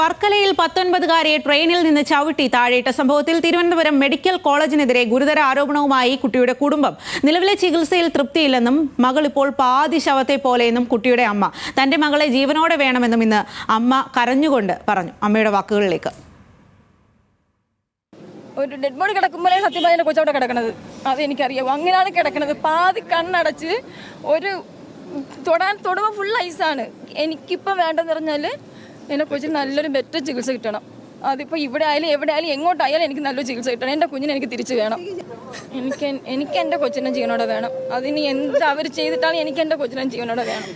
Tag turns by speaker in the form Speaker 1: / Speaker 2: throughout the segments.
Speaker 1: വർക്കലയിൽ 19-കാരിയെ ട്രെയിനിൽ നിന്ന് ചവിട്ടി താഴെയിട്ട സംഭവത്തിൽ തിരുവനന്തപുരം മെഡിക്കൽ കോളേജിനെതിരെ ഗുരുതര ആരോപണവുമായി കുട്ടിയുടെ കുടുംബം. നിലവിലെ ചികിത്സയിൽ തൃപ്തിയില്ലെന്നും മകൾ ഇപ്പോൾ പാതി ശവത്തെ പോലെയെന്നും കുട്ടിയുടെ അമ്മ. തന്റെ മകളെ ജീവനോടെ വേണമെന്നും ഇന്ന് അമ്മ കരഞ്ഞുകൊണ്ട് പറഞ്ഞു. അമ്മയുടെ വാക്കുകളിലേക്ക്.
Speaker 2: ഒരു ഡെഡ് ബോഡി കിടക്കുമ്പോഴേ സത്യമായി എൻ്റെ കൊച്ചവിടെ കിടക്കണത് അതെനിക്കറിയാം. അങ്ങനെയാണ് കിടക്കണത്. പാതി കണ്ണടച്ച് ഒരു തൊടുമ്പോൾ ഫുൾ ഐസാണ്. എനിക്കിപ്പം വേണ്ടതെന്ന് പറഞ്ഞാൽ എൻ്റെ കൊച്ചിന് നല്ലൊരു ബെറ്റർ ചികിത്സ കിട്ടണം. അതിപ്പോൾ ഇവിടെ ആയാലും എവിടെ ആയാലും എങ്ങോട്ടായാലും എനിക്ക് നല്ലൊരു ചികിത്സ കിട്ടണം. എൻ്റെ കുഞ്ഞിനെ എനിക്ക് തിരിച്ചു വേണം. എനിക്ക് എൻ്റെ കൊച്ചിനെ ജീവനോടെ വേണം. അതിന് എന്ത് അവർ ചെയ്തിട്ടാണ് എനിക്ക് എൻ്റെ കൊച്ചിനെ ജീവനോടെ വേണം.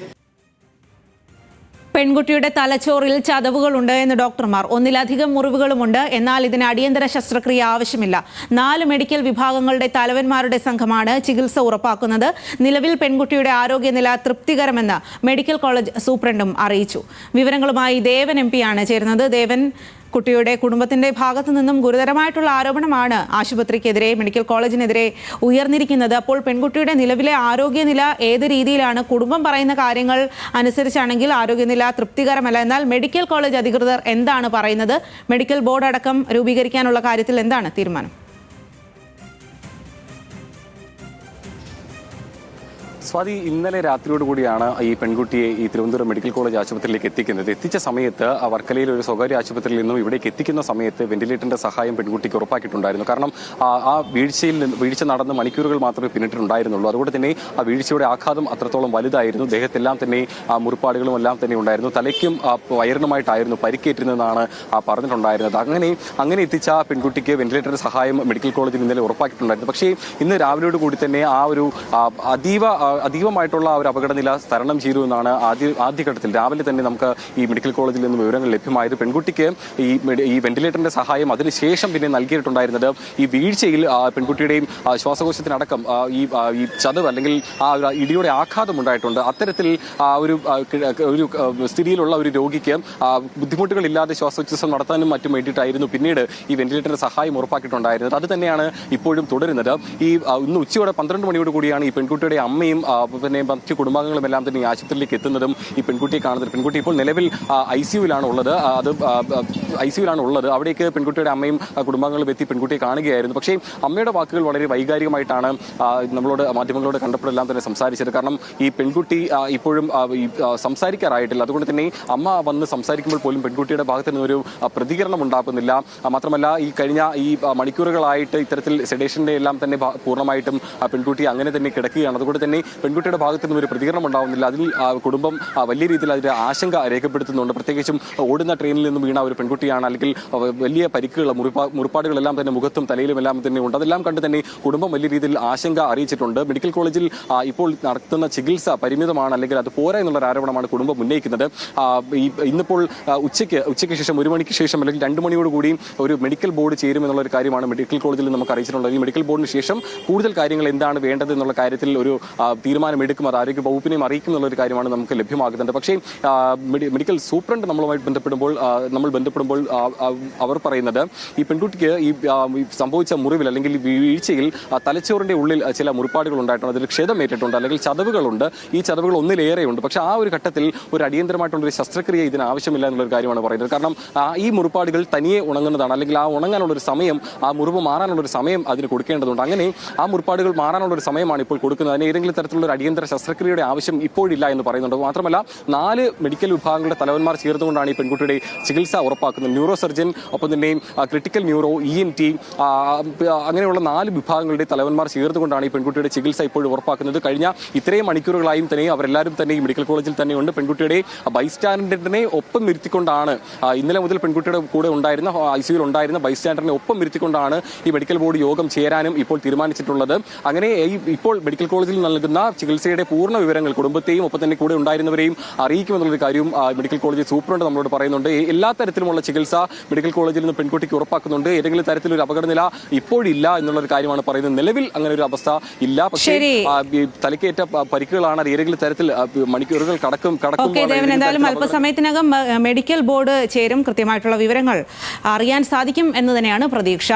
Speaker 1: പെൺകുട്ടിയുടെ തലച്ചോറിൽ ചതവുകളുണ്ട് എന്ന് ഡോക്ടർമാർ. ഒന്നിലധികം മുറിവുകളുമുണ്ട്. എന്നാൽ ഇതിന് അടിയന്തര ശസ്ത്രക്രിയ ആവശ്യമില്ല. 4 മെഡിക്കൽ വിഭാഗങ്ങളുടെ തലവന്മാരുടെ സംഘമാണ് ചികിത്സ ഉറപ്പാക്കുന്നത്. നിലവിൽ പെൺകുട്ടിയുടെ ആരോഗ്യനില തൃപ്തികരമെന്ന് മെഡിക്കൽ കോളേജ് സൂപ്രണ്ടും അറിയിച്ചു. വിവരങ്ങളുമായി ദേവൻ MP ആണ് ചേരുന്നത്. ദേവൻ, കുട്ടിയുടെ കുടുംബത്തിന്റെ ഭാഗത്തു നിന്നും ഗുരുതരമായിട്ടുള്ള ആരോപണമാണ് ആശുപത്രിക്കെതിരെ, മെഡിക്കൽ കോളേജിനെതിരെ ഉയർന്നിരിക്കുന്നത്. അപ്പോൾ പെൺകുട്ടിയുടെ നിലവിലെ ആരോഗ്യനില ഏത് രീതിയിലാണ്? കുടുംബം പറയുന്ന കാര്യങ്ങൾ അനുസരിച്ചാണെങ്കിൽ ആരോഗ്യനില തൃപ്തികരമല്ല. എന്നാൽ മെഡിക്കൽ കോളേജ് അധികൃതർ എന്താണ് പറയുന്നത്? മെഡിക്കൽ ബോർഡ് അടക്കം രൂപീകരിക്കാനുള്ള കാര്യത്തിൽ എന്താണ് തീരുമാനം?
Speaker 3: സ്വാതി, ഇന്നലെ രാത്രിയോടുകൂടിയാണ് ഈ പെൺകുട്ടിയെ ഈ തിരുവനന്തപുരം മെഡിക്കൽ കോളേജ് ആശുപത്രിയിലേക്ക് എത്തിക്കുന്നത്. എത്തിച്ച സമയത്ത് വർക്കലയിൽ ഒരു സ്വകാര്യ ആശുപത്രിയിൽ നിന്നും ഇവിടേക്ക് എത്തിക്കുന്ന സമയത്ത് വെന്റിലേറ്ററിന്റെ സഹായം പെൺകുട്ടിക്ക് ഉറപ്പാക്കിയിട്ടുണ്ടായിരുന്നു. കാരണം ആ വീഴ്ച നടന്ന് മണിക്കൂറുകൾ മാത്രമേ പിന്നിട്ടിട്ടുണ്ടായിരുന്നുള്ളൂ. അതുകൊണ്ട് തന്നെ ആ വീഴ്ചയുടെ ആഘാതം അത്രത്തോളം വലുതായിരുന്നു. ദേഹത്തെല്ലാം തന്നെ മുറിപ്പാടുകളും എല്ലാം തന്നെ ഉണ്ടായിരുന്നു. തലയ്ക്കും വയറിനുമായിട്ടായിരുന്നു പരിക്കേറ്റിരുന്നതെന്നാണ് പറഞ്ഞിട്ടുണ്ടായിരുന്നത്. അങ്ങനെ എത്തിച്ച പെൺകുട്ടിക്ക് വെന്റിലേറ്ററിന്റെ സഹായം മെഡിക്കൽ കോളേജിൽ ഇന്നലെ ഉറപ്പാക്കിയിട്ടുണ്ടായിരുന്നു. പക്ഷേ ഇന്ന് രാവിലെയോട് കൂടി തന്നെ ആ ഒരു അതീവമായിട്ടുള്ള ഒരു അപകടനില തരണം ചെയ്തു എന്നാണ് ആദ്യഘട്ടത്തിൽ രാവിലെ തന്നെ നമുക്ക് ഈ മെഡിക്കൽ കോളേജിൽ നിന്ന് വിവരങ്ങൾ ലഭ്യമായത്. പെൺകുട്ടിക്ക് ഈ വെന്റിലേറ്ററിന്റെ സഹായം അതിനുശേഷം പിന്നെ നൽകിയിട്ടുണ്ടായിരുന്നത് ഈ വീഴ്ചയിൽ പെൺകുട്ടിയുടെയും ശ്വാസകോശത്തിനടക്കം ഈ ചതവ് അല്ലെങ്കിൽ ആ ഇടിയുടെ ആഘാതം ഉണ്ടായിട്ടുണ്ട്. അത്തരത്തിൽ ഒരു സ്ഥിതിയിലുള്ള ഒരു രോഗിക്ക് ബുദ്ധിമുട്ടുകളില്ലാതെ ശ്വാസോച്ഛ്വാസം നടത്താനും മറ്റും വേണ്ടിയിട്ടായിരുന്നു പിന്നീട് ഈ വെന്റിലേറ്ററിന്റെ സഹായം ഉറപ്പാക്കിയിട്ടുണ്ടായിരുന്നത്. അത് തന്നെയാണ് ഇപ്പോഴും തുടരുന്നത്. ഇന്ന് ഉച്ചയോടെ 12 മണിയോട് കൂടിയാണ് ഈ പെൺകുട്ടിയുടെ അമ്മയും പിന്നെ മറ്റു കുടുംബാംഗങ്ങളും എല്ലാം തന്നെ ഈ ആശുപത്രിയിലേക്ക് എത്തുന്നതും ഈ പെൺകുട്ടിയെ കാണുന്നത്. പെൺകുട്ടി ഇപ്പോൾ നിലവിൽ ICUവിലാണ് ഉള്ളത്. അവിടേക്ക് പെൺകുട്ടിയുടെ അമ്മയും കുടുംബാംഗങ്ങളും എത്തി പെൺകുട്ടിയെ കാണുകയായിരുന്നു. പക്ഷേ അമ്മയുടെ വാക്കുകൾ വളരെ വൈകാരികമായിട്ടാണ് മാധ്യമങ്ങളോട് കണ്ടപ്പോഴെല്ലാം തന്നെ സംസാരിച്ചത്. കാരണം ഈ പെൺകുട്ടി ഇപ്പോഴും സംസാരിക്കാറായിട്ടില്ല. അതുകൊണ്ട് തന്നെ അമ്മ വന്ന് സംസാരിക്കുമ്പോൾ പോലും പെൺകുട്ടിയുടെ ഭാഗത്ത് നിന്നൊരു പ്രതികരണം ഉണ്ടാക്കുന്നില്ല. മാത്രമല്ല ഈ കഴിഞ്ഞ മണിക്കൂറുകളായിട്ട് ഇത്തരത്തിൽ സെഡേഷന്റെ എല്ലാം തന്നെ പൂർണ്ണമായിട്ടും പെൺകുട്ടി അങ്ങനെ തന്നെ കിടക്കുകയാണ്. അതുകൊണ്ട് തന്നെ പെൺകുട്ടിയുടെ ഭാഗത്ത് നിന്നും ഒരു പ്രതികരണം ഉണ്ടാവുന്നില്ല. അതിൽ കുടുംബം വലിയ രീതിയിൽ അതിന്റെ ആശങ്ക രേഖപ്പെടുത്തുന്നുണ്ട്. പ്രത്യേകിച്ചും ഓടുന്ന ട്രെയിനിൽ നിന്നും വീണ ഒരു പെൺകുട്ടിയാണ്, അല്ലെങ്കിൽ വലിയ പരിക്കുകൾ, മുറിപ്പാടുകളെല്ലാം തന്നെ മുഖത്തും തലയിലും എല്ലാം തന്നെ ഉണ്ട്. അതെല്ലാം കണ്ട് തന്നെ കുടുംബം വലിയ രീതിയിൽ ആശങ്ക അറിയിച്ചിട്ടുണ്ട്. മെഡിക്കൽ കോളേജിൽ ഇപ്പോൾ നടത്തുന്ന ചികിത്സ പരിമിതമാണ്, അല്ലെങ്കിൽ അത് പോരാ എന്നുള്ള ആരോപണമാണ് കുടുംബം ഉന്നയിക്കുന്നത്. ഇന്നിപ്പോൾ ഉച്ചയ്ക്ക് ശേഷം 1 മണിക്ക് ശേഷം അല്ലെങ്കിൽ 2 മണിയോടുകൂടി ഒരു മെഡിക്കൽ ബോർഡ് ചേരുമെന്നുള്ള ഒരു കാര്യമാണ് മെഡിക്കൽ കോളേജിൽ നമുക്ക് അറിയിച്ചിട്ടുള്ളത്. ഈ മെഡിക്കൽ ബോർഡിന് ശേഷം കൂടുതൽ കാര്യങ്ങൾ എന്താണ് വേണ്ടത് എന്നുള്ള കാര്യത്തിൽ ഒരു തീരുമാനമെടുക്കും. അത് ആരോഗ്യ വകുപ്പിനെയും അറിയിക്കും എന്നുള്ളൊരു കാര്യമാണ് നമുക്ക് ലഭ്യമാകുന്നത്. പക്ഷേ മെഡിക്കൽ സൂപ്രണ്ട് നമ്മൾ ബന്ധപ്പെടുമ്പോൾ അവർ പറയുന്നത് ഈ പെൺകുട്ടിക്ക് ഈ സംഭവിച്ച മുറിവിൽ അല്ലെങ്കിൽ വീഴ്ചയിൽ തലച്ചോറിന്റെ ഉള്ളിൽ ചില മുറിപ്പാടുകൾ ഉണ്ടായിട്ടുണ്ട്. അതിൽ ക്ഷതമേറ്റിട്ടുണ്ട്, അല്ലെങ്കിൽ ചതവുകളുണ്ട്. ഈ ചതവുകൾ ഒന്നിലേറെയുണ്ട്. പക്ഷേ ആ ഒരു ഘട്ടത്തിൽ ഒരു അടിയന്തരമായിട്ടുള്ള ഒരു ശസ്ത്രക്രിയ ഇതിന് ആവശ്യമില്ല എന്നുള്ളൊരു കാര്യമാണ് പറയുന്നത്. കാരണം ഈ മുറിപ്പാടുകൾ തനിയെ ഉണങ്ങുന്നതാണ്, അല്ലെങ്കിൽ ആ ഉണങ്ങാനുള്ളൊരു സമയം, ആ മുറിവ് മാറാനുള്ളൊരു സമയം അതിന് കൊടുക്കേണ്ടതുണ്ട്. അങ്ങനെ ആ മുറിപ്പാടുകൾ മാറാനുള്ളൊരു സമയമാണ് ഇപ്പോൾ കൊടുക്കുന്നത്. അതിന് ഏതെങ്കിലും തരത്തിലുള്ള ഒരു അടിയന്തര ശസ്ത്രക്രിയയുടെ ആവശ്യം ഇപ്പോഴില്ല എന്ന് പറയുന്നുണ്ട്. മാത്രമല്ല 4 മെഡിക്കൽ വിഭാഗങ്ങളുടെ തലവന്മാർ ചേർന്നുകൊണ്ടാണ് ഈ പെൺകുട്ടിയുടെ ചികിത്സ ഉറപ്പാക്കുന്നത്. ന്യൂറോ സർജൻ, ഒപ്പം തന്നെ ക്രിട്ടിക്കൽ ന്യൂറോ, ENT, അങ്ങനെയുള്ള 4 വിഭാഗങ്ങളുടെ തലവന്മാർ ചേർന്നുകൊണ്ടാണ് ഈ പെൺകുട്ടിയുടെ ചികിത്സ ഇപ്പോഴും ഉറപ്പാക്കുന്നത്. കഴിഞ്ഞ ഇത്രയും മണിക്കൂറുകളായും തന്നെ അവരെല്ലാവരും തന്നെ ഈ മെഡിക്കൽ കോളേജിൽ തന്നെയുണ്ട്. പെൺകുട്ടിയുടെ ബൈസ്റ്റാൻഡറിനെ ഒപ്പം ഇരുത്തിക്കൊണ്ടാണ് ഇന്നലെ മുതൽ പെൺകുട്ടിയുടെ കൂടെ ഉണ്ടായിരുന്ന ICUവിൽ ഉണ്ടായിരുന്ന ബൈസ്റ്റാൻഡറിനെ ഒപ്പം ഇരുത്തിക്കൊണ്ടാണ് ഈ മെഡിക്കൽ ബോർഡ് യോഗം ചേരാനും ഇപ്പോൾ തീരുമാനിച്ചിട്ടുള്ളത്. അങ്ങനെ ഇപ്പോൾ മെഡിക്കൽ കോളേജിൽ നൽകുന്ന ചികിത്സയുടെ പൂർണ്ണ വിവരങ്ങൾ കുടുംബത്തെയും ഒപ്പം തന്നെ കൂടെ ഉണ്ടായിരുന്നവരെയും അറിയിക്കുമെന്നുള്ളൊരു കാര്യവും മെഡിക്കൽ കോളേജ് സൂപ്രണ്ട് നമ്മളോട് പറയുന്നുണ്ട്. എല്ലാ തരത്തിലുമുള്ള ചികിത്സ മെഡിക്കൽ കോളേജിൽ നിന്ന് പെൺകുട്ടിക്ക് ഉറപ്പാക്കുന്നുണ്ട്. ഏതെങ്കിലും തരത്തിലൊരു അപകടനില ഇപ്പോഴില്ല എന്നുള്ളൊരു കാര്യമാണ് പറയുന്നത്. നിലവിൽ അങ്ങനെ ഒരു അവസ്ഥ ഇല്ല. പക്ഷേ തലക്കേറ്റ പരിക്കുകളാണ്. അത് ഏതെങ്കിലും തരത്തിൽ മണിക്കൂറുകൾ കടക്കും.
Speaker 1: എന്തായാലും അല്പസമയത്തിനകം മെഡിക്കൽ ബോർഡ് ചേരും. കൃത്യമായിട്ടുള്ള വിവരങ്ങൾ അറിയാൻ സാധിക്കും എന്ന് തന്നെയാണ് പ്രതീക്ഷ.